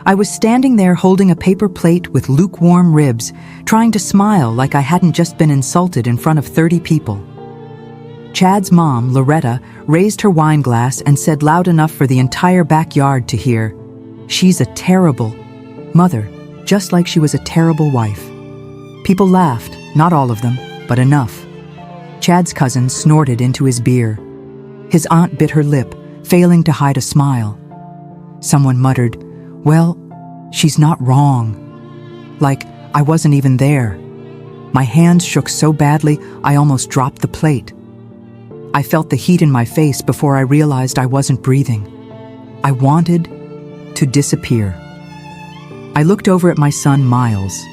I was standing there holding a paper plate with lukewarm ribs, trying to smile like I hadn't just been insulted in front of 30 people. Chad's mom, Loretta, raised her wine glass and said loud enough for the entire backyard to hear, "She's a terrible mother, just like she was a terrible wife." People laughed, not all of them, but enough. Chad's cousin snorted into his beer. His aunt bit her lip, failing to hide a smile. Someone muttered, "Well, she's not wrong." Like I wasn't even there. My hands shook so badly I almost dropped the plate. I felt the heat in my face before I realized I wasn't breathing. I wanted to disappear. I looked over at my son, Miles.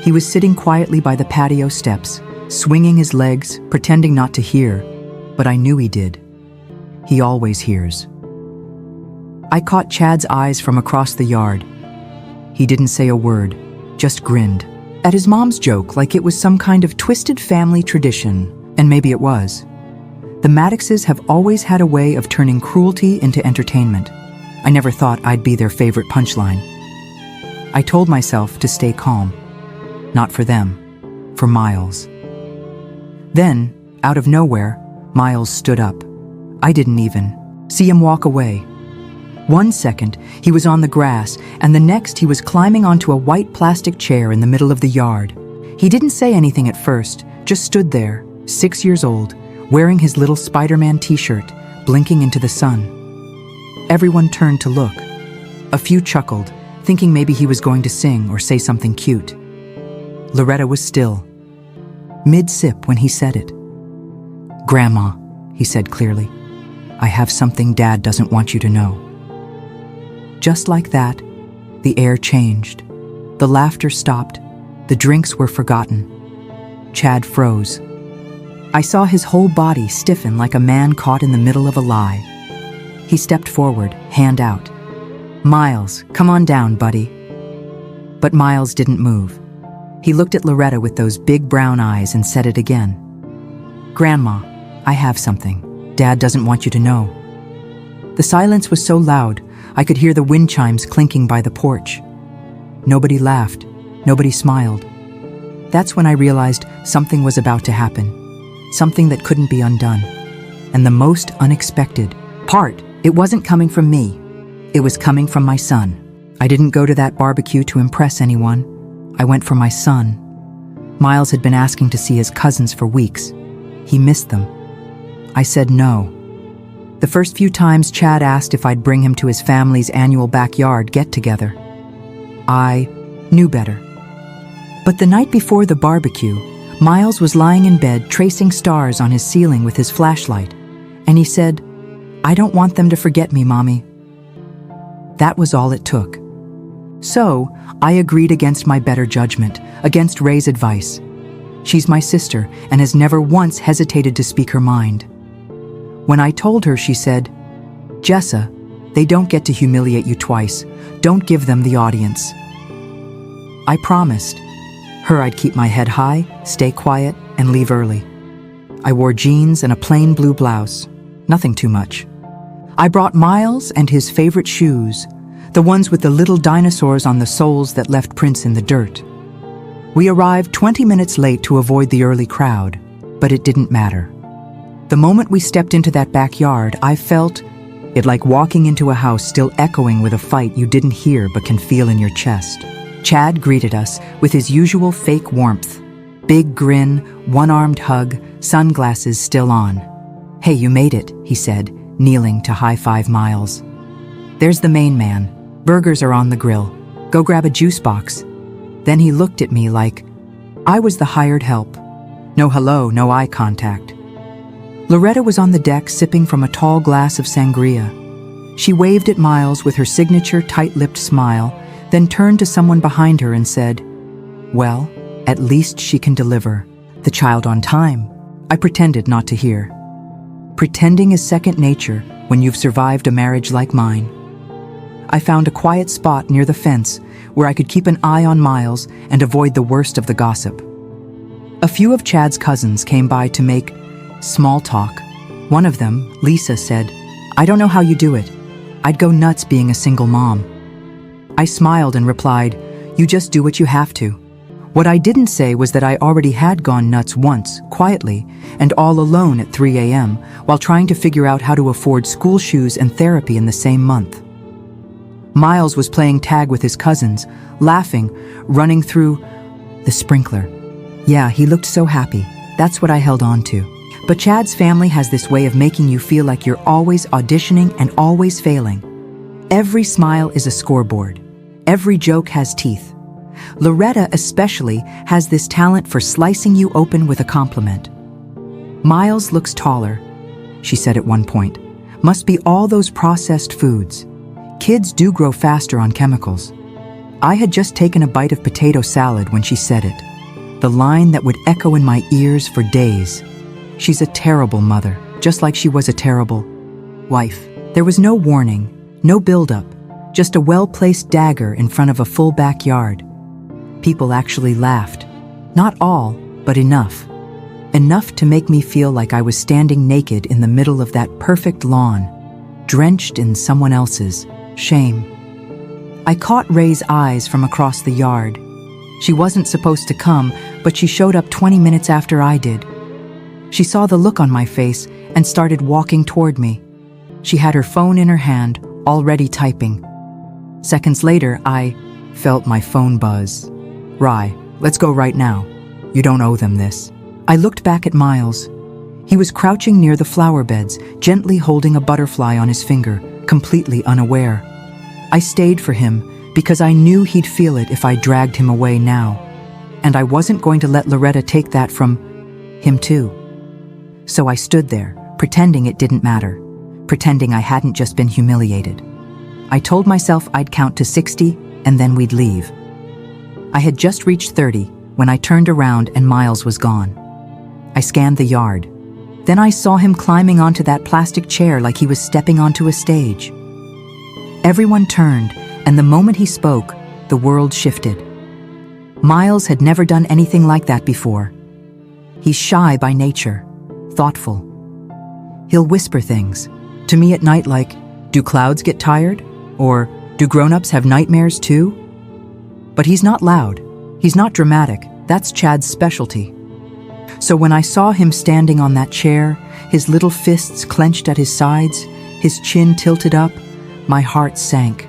He was sitting quietly by the patio steps, swinging his legs, pretending not to hear, but I knew he did. He always hears. I caught Chad's eyes from across the yard. He didn't say a word, just grinned at his mom's joke like it was some kind of twisted family tradition, and maybe it was. The Maddoxes have always had a way of turning cruelty into entertainment. I never thought I'd be their favorite punchline. I told myself to stay calm. Not for them, for Miles. Then, out of nowhere, Miles stood up. I didn't even see him walk away. 1 second, he was on the grass, and the next he was climbing onto a white plastic chair in the middle of the yard. He didn't say anything at first, just stood there, 6 years old, wearing his little Spider-Man t-shirt, blinking into the sun. Everyone turned to look. A few chuckled, thinking maybe he was going to sing or say something cute. Loretta was still, mid-sip when he said it. "Grandma," he said clearly, "I have something Dad doesn't want you to know." Just like that, the air changed. The laughter stopped. The drinks were forgotten. Chad froze. I saw his whole body stiffen like a man caught in the middle of a lie. He stepped forward, hand out. "Miles, come on down, buddy." But Miles didn't move. He looked at Loretta with those big brown eyes and said it again. "Grandma, I have something Dad doesn't want you to know." The silence was so loud, I could hear the wind chimes clinking by the porch. Nobody laughed. Nobody smiled. That's when I realized something was about to happen. Something that couldn't be undone. And the most unexpected part, it wasn't coming from me. It was coming from my son. I didn't go to that barbecue to impress anyone. I went for my son. Miles had been asking to see his cousins for weeks. He missed them. I said no. The first few times Chad asked if I'd bring him to his family's annual backyard get-together. I knew better. But the night before the barbecue, Miles was lying in bed tracing stars on his ceiling with his flashlight, and he said, "I don't want them to forget me, Mommy." That was all it took. So, I agreed against my better judgment, against Ray's advice. She's my sister and has never once hesitated to speak her mind. When I told her, she said, "Jessa, they don't get to humiliate you twice. Don't give them the audience." I promised her I'd keep my head high, stay quiet, and leave early. I wore jeans and a plain blue blouse. Nothing too much. I brought Miles and his favorite shoes, the ones with the little dinosaurs on the soles that left prints in the dirt. We arrived 20 minutes late to avoid the early crowd, but it didn't matter. The moment we stepped into that backyard, I felt it like walking into a house still echoing with a fight you didn't hear but can feel in your chest. Chad greeted us with his usual fake warmth. Big grin, one-armed hug, sunglasses still on. "Hey, you made it," he said, kneeling to high-five Miles. "There's the main man. Burgers are on the grill. Go grab a juice box." Then he looked at me like I was the hired help. No hello, no eye contact. Loretta was on the deck sipping from a tall glass of sangria. She waved at Miles with her signature tight-lipped smile, then turned to someone behind her and said, "Well, at least she can deliver the child on time." I pretended not to hear. Pretending is second nature when you've survived a marriage like mine. I found a quiet spot near the fence where I could keep an eye on Miles and avoid the worst of the gossip. A few of Chad's cousins came by to make small talk. One of them, Lisa, said, "I don't know how you do it. I'd go nuts being a single mom." I smiled and replied, "You just do what you have to." What I didn't say was that I already had gone nuts once, quietly, and all alone at 3 a.m., while trying to figure out how to afford school shoes and therapy in the same month. Miles was playing tag with his cousins, laughing, running through the sprinkler. Yeah, he looked so happy. That's what I held on to. But Chad's family has this way of making you feel like you're always auditioning and always failing. Every smile is a scoreboard. Every joke has teeth. Loretta especially has this talent for slicing you open with a compliment. "Miles looks taller," she said at one point. "Must be all those processed foods. Kids do grow faster on chemicals." I had just taken a bite of potato salad when she said it. The line that would echo in my ears for days. She's a terrible mother, just like she was a terrible wife. There was no warning, no build-up, just a well-placed dagger in front of a full backyard. People actually laughed. Not all, but enough. Enough to make me feel like I was standing naked in the middle of that perfect lawn, drenched in someone else's shame. I caught Ray's eyes from across the yard. She wasn't supposed to come, but she showed up 20 minutes after I did. She saw the look on my face and started walking toward me. She had her phone in her hand, already typing. Seconds later, I felt my phone buzz. "Rai, let's go right now. You don't owe them this." I looked back at Miles. He was crouching near the flower beds, gently holding a butterfly on his finger, completely unaware. I stayed for him because I knew he'd feel it if I dragged him away now. And I wasn't going to let Loretta take that from him too. So I stood there, pretending it didn't matter, pretending I hadn't just been humiliated. I told myself I'd count to 60 and then we'd leave. I had just reached 30 when I turned around and Miles was gone. I scanned the yard. Then I saw him climbing onto that plastic chair like he was stepping onto a stage. Everyone turned, and the moment he spoke, the world shifted. Miles had never done anything like that before. He's shy by nature, thoughtful. He'll whisper things to me at night like, "Do clouds get tired?" Or, "Do grown-ups have nightmares too?" But he's not loud. He's not dramatic. That's Chad's specialty. So when I saw him standing on that chair, his little fists clenched at his sides, his chin tilted up, my heart sank.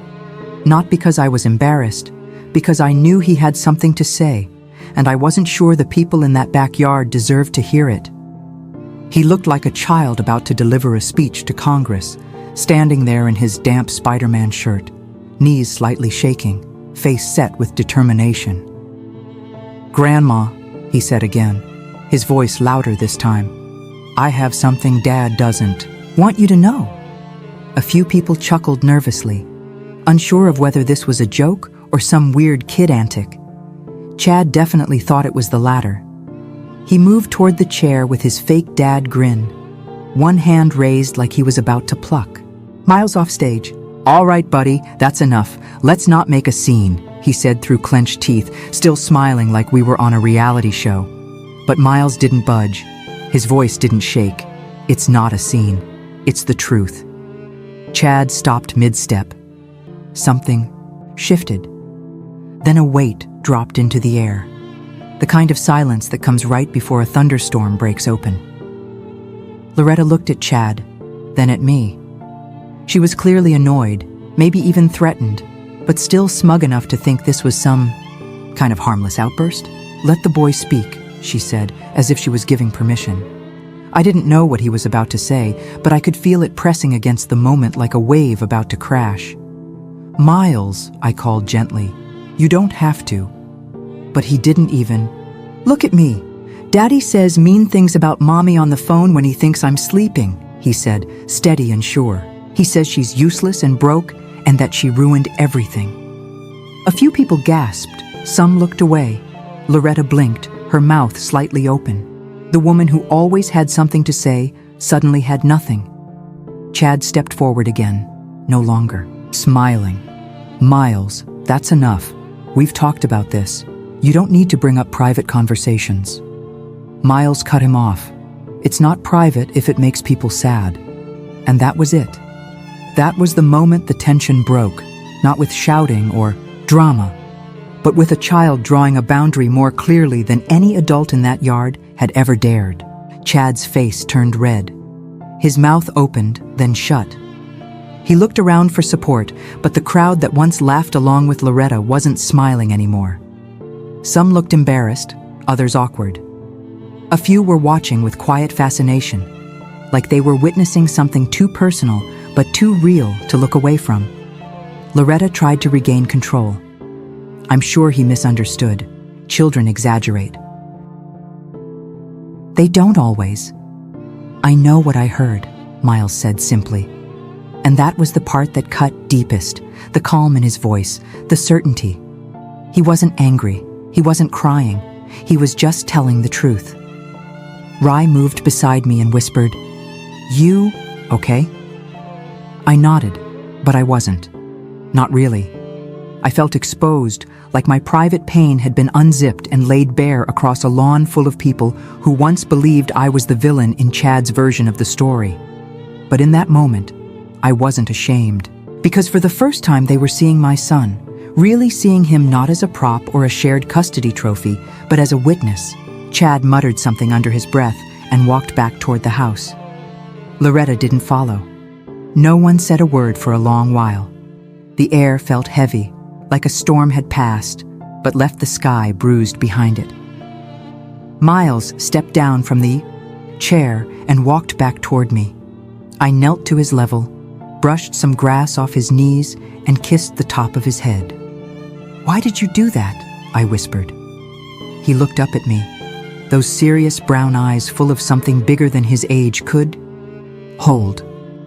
Not because I was embarrassed, because I knew he had something to say, and I wasn't sure the people in that backyard deserved to hear it. He looked like a child about to deliver a speech to Congress, standing there in his damp Spider-Man shirt, knees slightly shaking, face set with determination. "Grandma," he said again, his voice louder this time, "I have something Dad doesn't want you to know." A few people chuckled nervously, unsure of whether this was a joke or some weird kid antic. Chad definitely thought it was the latter. He moved toward the chair with his fake dad grin, one hand raised like he was about to pluck. Miles off stage. "All right, buddy, that's enough. Let's not make a scene," he said through clenched teeth, still smiling like we were on a reality show. But Miles didn't budge. His voice didn't shake. "It's not a scene. It's the truth." Chad stopped mid-step. Something shifted. Then a weight dropped into the air. The kind of silence that comes right before a thunderstorm breaks open. Loretta looked at Chad, then at me. She was clearly annoyed, maybe even threatened, but still smug enough to think this was some kind of harmless outburst. "Let the boy speak," she said, as if she was giving permission. I didn't know what he was about to say, but I could feel it pressing against the moment like a wave about to crash. "Miles," I called gently, "you don't have to." But he didn't even. "Look at me. Daddy says mean things about Mommy on the phone when he thinks I'm sleeping," he said, steady and sure. "He says she's useless and broke and that she ruined everything." A few people gasped. Some looked away. Loretta blinked, her mouth slightly open. The woman who always had something to say suddenly had nothing. Chad stepped forward again, no longer, smiling. "Miles, that's enough. We've talked about this. You don't need to bring up private conversations." Miles cut him off. "It's not private if it makes people sad." And that was it. That was the moment the tension broke. not with shouting or drama, but with a child drawing a boundary more clearly than any adult in that yard had ever dared. Chad's face turned red. His mouth opened, then shut. He looked around for support, but the crowd that once laughed along with Loretta wasn't smiling anymore. Some looked embarrassed, others awkward. A few were watching with quiet fascination, like they were witnessing something too personal but too real to look away from. Loretta tried to regain control. I'm sure he misunderstood. Children exaggerate. They don't always. I know what I heard, Miles said simply. And that was the part that cut deepest, the calm in his voice, the certainty. He wasn't angry, he wasn't crying, he was just telling the truth. Rye moved beside me and whispered, "You okay?" I nodded, but I wasn't. Not really. I felt exposed, like my private pain had been unzipped and laid bare across a lawn full of people who once believed I was the villain in Chad's version of the story. But in that moment, I wasn't ashamed, because for the first time they were seeing my son, really seeing him not as a prop or a shared custody trophy, but as a witness. Chad muttered something under his breath and walked back toward the house. Loretta didn't follow. No one said a word for a long while. The air felt heavy, like a storm had passed, but left the sky bruised behind it. Miles stepped down from the chair and walked back toward me. I knelt to his level, brushed some grass off his knees, and kissed the top of his head. "Why did you do that?" I whispered. He looked up at me, those serious brown eyes full of something bigger than his age could hold.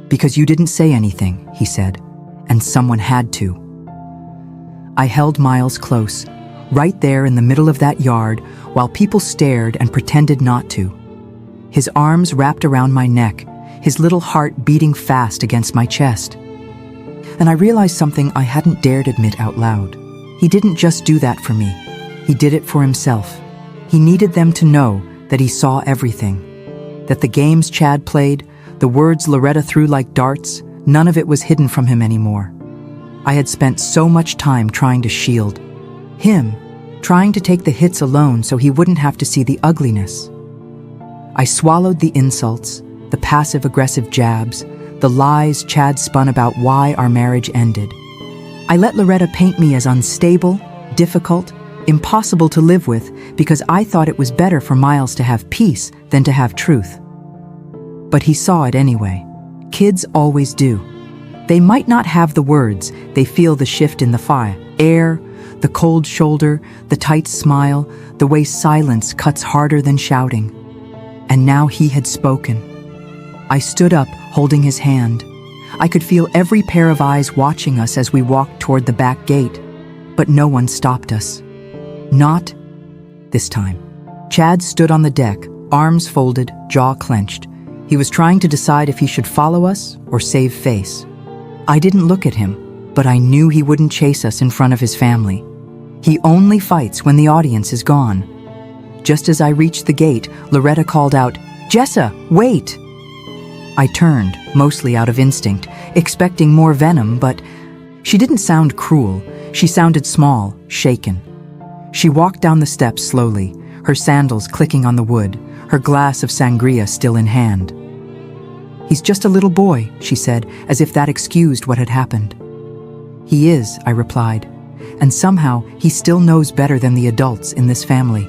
"Because you didn't say anything," he said, "and someone had to." I held Miles close, right there in the middle of that yard, while people stared and pretended not to. His arms wrapped around my neck, his little heart beating fast against my chest. And I realized something I hadn't dared admit out loud. He didn't just do that for me. He did it for himself. He needed them to know that he saw everything. That the games Chad played, the words Loretta threw like darts, none of it was hidden from him anymore. I had spent so much time trying to shield him, trying to take the hits alone so he wouldn't have to see the ugliness. I swallowed the insults, the passive-aggressive jabs, the lies Chad spun about why our marriage ended. I let Loretta paint me as unstable, difficult, impossible to live with because I thought it was better for Miles to have peace than to have truth. But he saw it anyway. Kids always do. They might not have the words, they feel the shift in the air, the cold shoulder, the tight smile, the way silence cuts harder than shouting. And now he had spoken. I stood up, holding his hand. I could feel every pair of eyes watching us as we walked toward the back gate, but no one stopped us. Not this time. Chad stood on the deck, arms folded, jaw clenched. He was trying to decide if he should follow us or save face. I didn't look at him, but I knew he wouldn't chase us in front of his family. He only fights when the audience is gone. Just as I reached the gate, Loretta called out, "Jessa, wait!" I turned, mostly out of instinct, expecting more venom, but she didn't sound cruel. She sounded small, shaken. She walked down the steps slowly, her sandals clicking on the wood, her glass of sangria still in hand. "He's just a little boy," she said, as if that excused what had happened. "He is," I replied, "and somehow he still knows better than the adults in this family."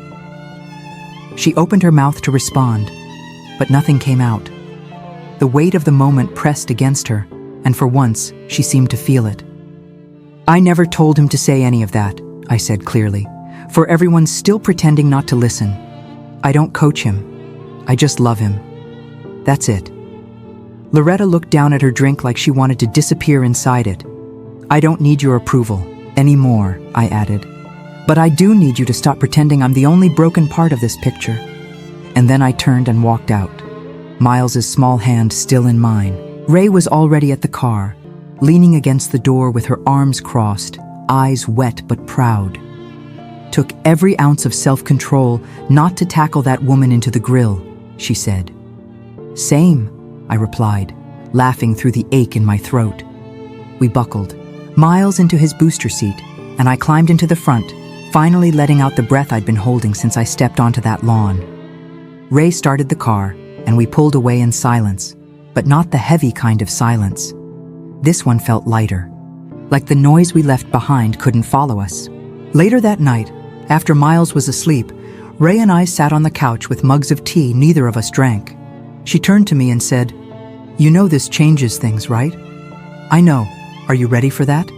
She opened her mouth to respond, but nothing came out. The weight of the moment pressed against her, and for once, she seemed to feel it. "I never told him to say any of that," I said clearly, for everyone's still pretending not to listen. "I don't coach him. I just love him. That's it." Loretta looked down at her drink like she wanted to disappear inside it. "I don't need your approval anymore," I added. "But I do need you to stop pretending I'm the only broken part of this picture." And then I turned and walked out, Miles's small hand still in mine. Ray was already at the car, leaning against the door with her arms crossed, eyes wet but proud. "Took every ounce of self-control not to tackle that woman into the grill," she said. "Same," I replied, laughing through the ache in my throat. We buckled. Miles into his booster seat, and I climbed into the front, finally letting out the breath I'd been holding since I stepped onto that lawn. Ray started the car, and we pulled away in silence, but not the heavy kind of silence. This one felt lighter, like the noise we left behind couldn't follow us. Later that night, after Miles was asleep, Ray and I sat on the couch with mugs of tea neither of us drank. She turned to me and said, "You know this changes things, right?" "I know. Are you ready for that?"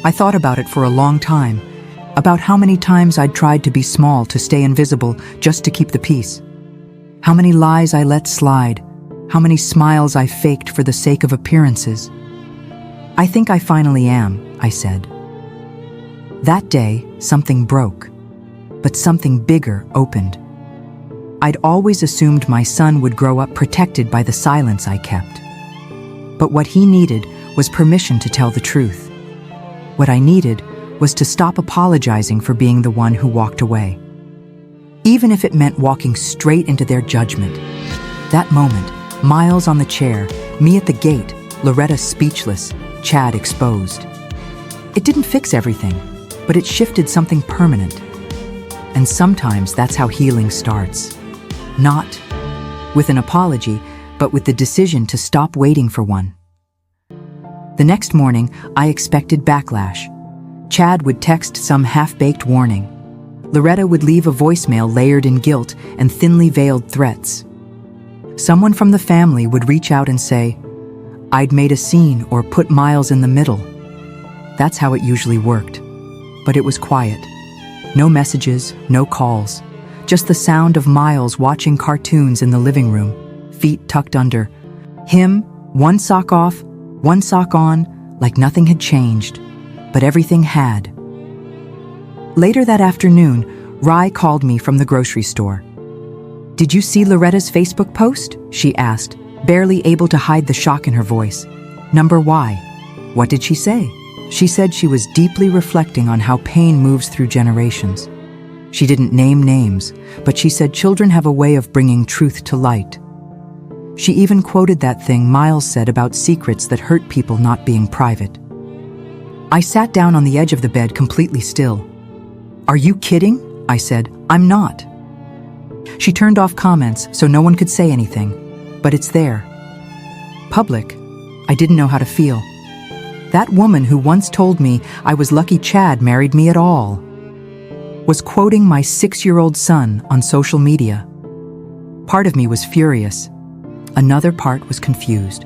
I thought about it for a long time, about how many times I'd tried to be small to stay invisible just to keep the peace. How many lies I let slide, how many smiles I faked for the sake of appearances. "I think I finally am," I said. That day, something broke, but something bigger opened. I'd always assumed my son would grow up protected by the silence I kept. But what he needed was permission to tell the truth. What I needed was to stop apologizing for being the one who walked away, even if it meant walking straight into their judgment. That moment, Miles on the chair, me at the gate, Loretta speechless, Chad exposed. It didn't fix everything, but it shifted something permanent. And sometimes that's how healing starts. Not with an apology, but with the decision to stop waiting for one. The next morning, I expected backlash. Chad would text some half-baked warning. Loretta would leave a voicemail layered in guilt and thinly veiled threats. Someone from the family would reach out and say, "I'd made a scene or put Miles in the middle." That's how it usually worked. But it was quiet. No messages, no calls. Just the sound of Miles watching cartoons in the living room, feet tucked under. Him, one sock off, one sock on, like nothing had changed. But everything had. Later that afternoon, Rai called me from the grocery store. "Did you see Loretta's Facebook post?" she asked, barely able to hide the shock in her voice. "Number why? What did she say?" She said she was deeply reflecting on how pain moves through generations. She didn't name names, but she said children have a way of bringing truth to light. She even quoted that thing Miles said about secrets that hurt people not being private. I sat down on the edge of the bed completely still. "Are you kidding?" I said. "I'm not." She turned off comments so no one could say anything, but it's there. Public. I didn't know how to feel. That woman who once told me I was lucky Chad married me at all was quoting my 6-year-old son on social media. Part of me was furious. Another part was confused.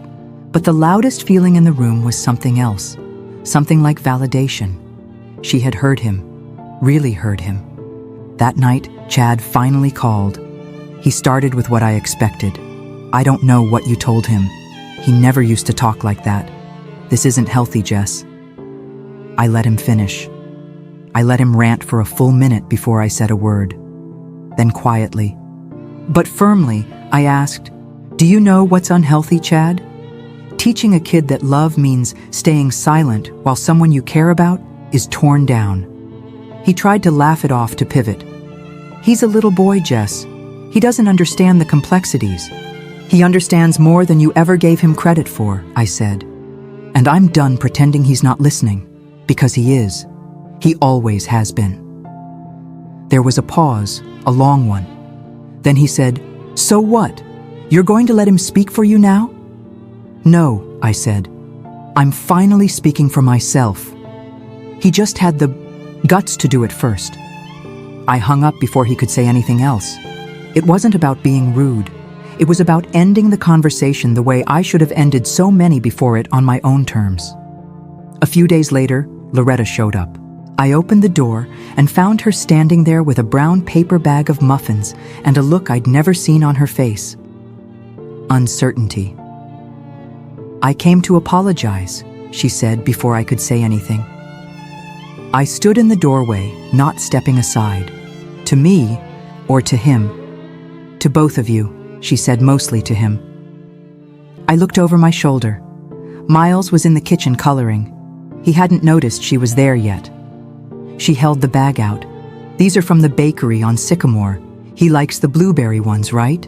But the loudest feeling in the room was something else. Something like validation. She had heard him. Really heard him. That night, Chad finally called. He started with what I expected. "I don't know what you told him. He never used to talk like that. This isn't healthy, Jess." I let him finish. I let him rant for a full minute before I said a word. Then quietly, but firmly, I asked, "Do you know what's unhealthy, Chad? Teaching a kid that love means staying silent while someone you care about is torn down." He tried to laugh it off to pivot. "He's a little boy, Jess. He doesn't understand the complexities. He understands more than you ever gave him credit for," I said. "And I'm done pretending he's not listening, because he is. He always has been." There was a pause, a long one. Then he said, "So what? You're going to let him speak for you now?" "No," I said. "I'm finally speaking for myself. He just had the guts to do it first." I hung up before he could say anything else. It wasn't about being rude. It was about ending the conversation the way I should have ended so many before it on my own terms. A few days later, Loretta showed up. I opened the door and found her standing there with a brown paper bag of muffins and a look I'd never seen on her face. Uncertainty. "I came to apologize," she said before I could say anything. I stood in the doorway, not stepping aside. "To me, or to him?" "To both of you," she said, mostly to him. I looked over my shoulder. Miles was in the kitchen coloring. He hadn't noticed she was there yet. She held the bag out. "These are from the bakery on Sycamore. He likes the blueberry ones, right?"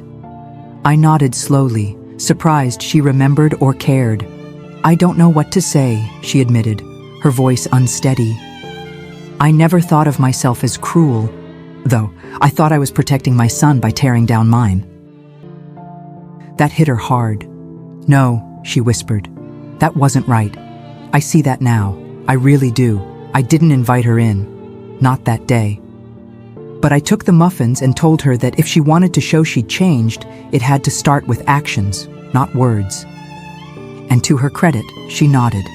I nodded slowly, surprised she remembered or cared. "I don't know what to say," she admitted, her voice unsteady. I never thought of myself as cruel, though I thought I was protecting my son by tearing down mine. That hit her hard. "No," she whispered. "That wasn't right. I see that now. I really do. I didn't invite her in. Not that day." But I took the muffins and told her that if she wanted to show she'd changed, it had to start with actions, not words. And to her credit, she nodded.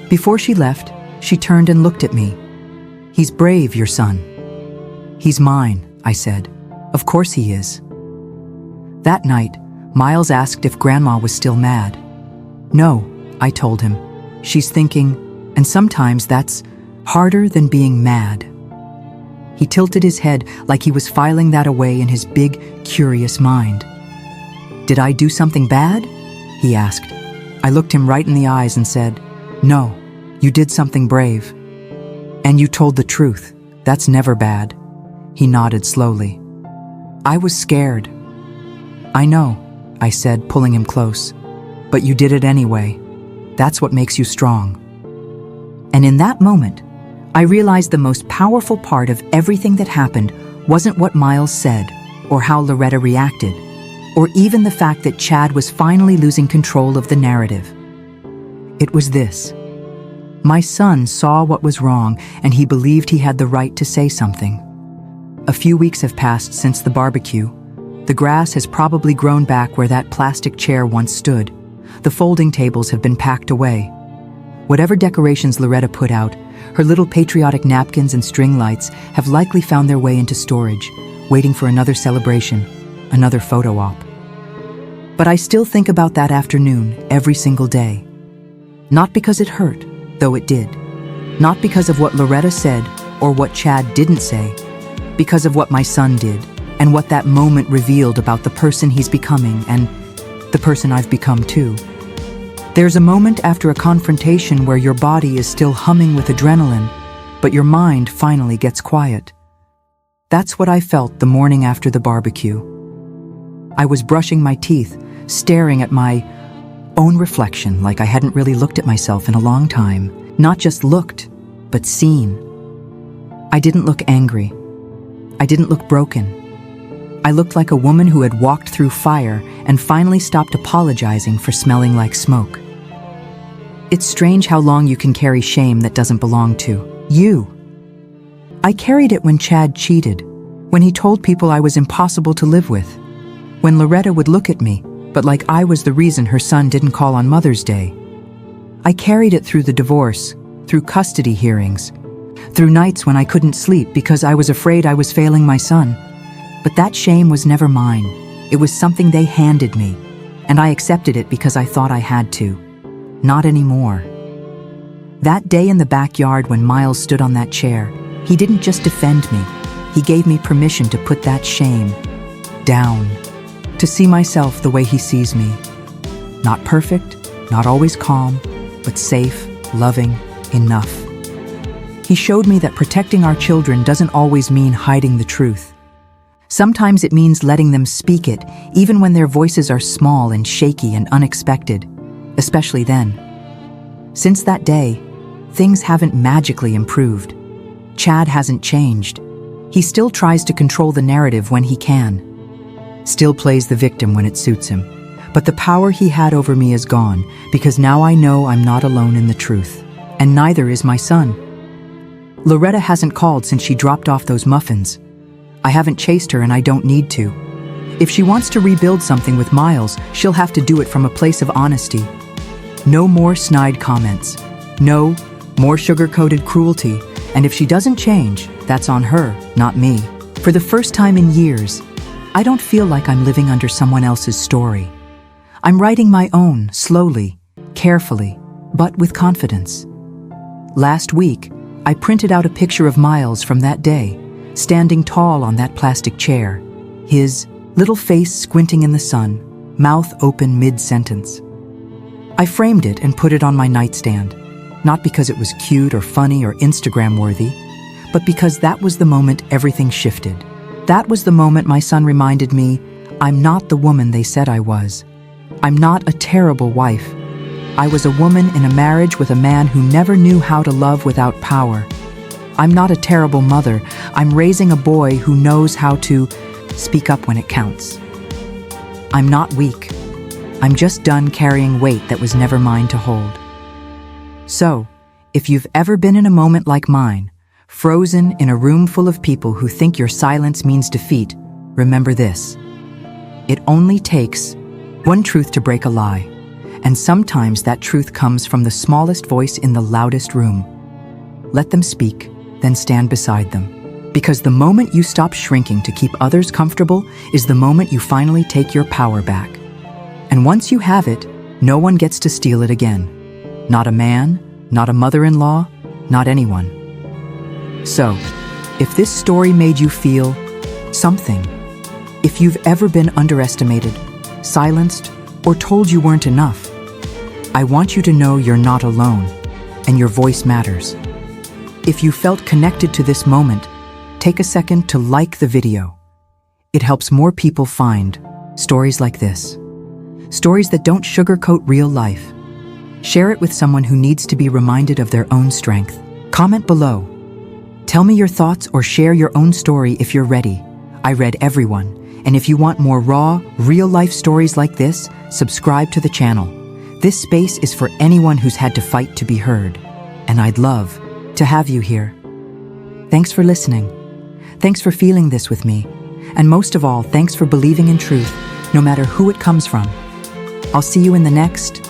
Before she left, she turned and looked at me. "He's brave, your son." "He's mine," I said. "Of course he is." That night, Miles asked if Grandma was still mad. "No," I told him. "She's thinking, and sometimes that's harder than being mad." He tilted his head like he was filing that away in his big, curious mind. "Did I do something bad?" he asked. I looked him right in the eyes and said, "No, you did something brave. And you told the truth. That's never bad." He nodded slowly. "I was scared." "I know," I said, pulling him close. "But you did it anyway. That's what makes you strong." And in that moment, I realized the most powerful part of everything that happened wasn't what Miles said, or how Loretta reacted, or even the fact that Chad was finally losing control of the narrative. It was this. My son saw what was wrong, and he believed he had the right to say something. A few weeks have passed since the barbecue. The grass has probably grown back where that plastic chair once stood. The folding tables have been packed away. Whatever decorations Loretta put out, her little patriotic napkins and string lights have likely found their way into storage, waiting for another celebration, another photo op. But I still think about that afternoon every single day. Not because it hurt, though it did. Not because of what Loretta said or what Chad didn't say. Because of what my son did and what that moment revealed about the person he's becoming and the person I've become too. There's a moment after a confrontation where your body is still humming with adrenaline, but your mind finally gets quiet. That's what I felt the morning after the barbecue. I was brushing my teeth, staring at my own reflection like I hadn't really looked at myself in a long time. Not just looked, but seen. I didn't look angry. I didn't look broken. I looked like a woman who had walked through fire and finally stopped apologizing for smelling like smoke. It's strange how long you can carry shame that doesn't belong to you. I carried it when Chad cheated, when he told people I was impossible to live with, when Loretta would look at me, but like I was the reason her son didn't call on Mother's Day. I carried it through the divorce, through custody hearings, through nights when I couldn't sleep because I was afraid I was failing my son. But that shame was never mine. It was something they handed me, and I accepted it because I thought I had to. Not anymore. That day in the backyard when Miles stood on that chair, he didn't just defend me. He gave me permission to put that shame down, to see myself the way he sees me. Not perfect, not always calm, but safe, loving, enough. He showed me that protecting our children doesn't always mean hiding the truth. Sometimes it means letting them speak it, even when their voices are small and shaky and unexpected, especially then. Since that day, things haven't magically improved. Chad hasn't changed. He still tries to control the narrative when he can. Still plays the victim when it suits him. But the power he had over me is gone, because now I know I'm not alone in the truth. And neither is my son. Loretta hasn't called since she dropped off those muffins. I haven't chased her and I don't need to. If she wants to rebuild something with Miles, she'll have to do it from a place of honesty. No more snide comments. No more sugar-coated cruelty. And if she doesn't change, that's on her, not me. For the first time in years, I don't feel like I'm living under someone else's story. I'm writing my own, slowly, carefully, but with confidence. Last week, I printed out a picture of Miles from that day, standing tall on that plastic chair, his little face squinting in the sun, mouth open mid-sentence. I framed it and put it on my nightstand, not because it was cute or funny or Instagram-worthy, but because that was the moment everything shifted. That was the moment my son reminded me, I'm not the woman they said I was. I'm not a terrible wife. I was a woman in a marriage with a man who never knew how to love without power. I'm not a terrible mother. I'm raising a boy who knows how to speak up when it counts. I'm not weak. I'm just done carrying weight that was never mine to hold. So, if you've ever been in a moment like mine, frozen in a room full of people who think your silence means defeat, remember this. It only takes one truth to break a lie, and sometimes that truth comes from the smallest voice in the loudest room. Let them speak, then stand beside them. Because the moment you stop shrinking to keep others comfortable is the moment you finally take your power back. And once you have it, no one gets to steal it again. Not a man, not a mother-in-law, not anyone. So, if this story made you feel something, if you've ever been underestimated, silenced, or told you weren't enough, I want you to know you're not alone, and your voice matters. If you felt connected to this moment, take a second to like the video. It helps more people find stories like this. Stories that don't sugarcoat real life. Share it with someone who needs to be reminded of their own strength. Comment below. Tell me your thoughts or share your own story if you're ready. I read everyone. And if you want more raw, real-life stories like this, subscribe to the channel. This space is for anyone who's had to fight to be heard. And I'd love to have you here. Thanks for listening. Thanks for feeling this with me. And most of all, thanks for believing in truth, no matter who it comes from. I'll see you in the next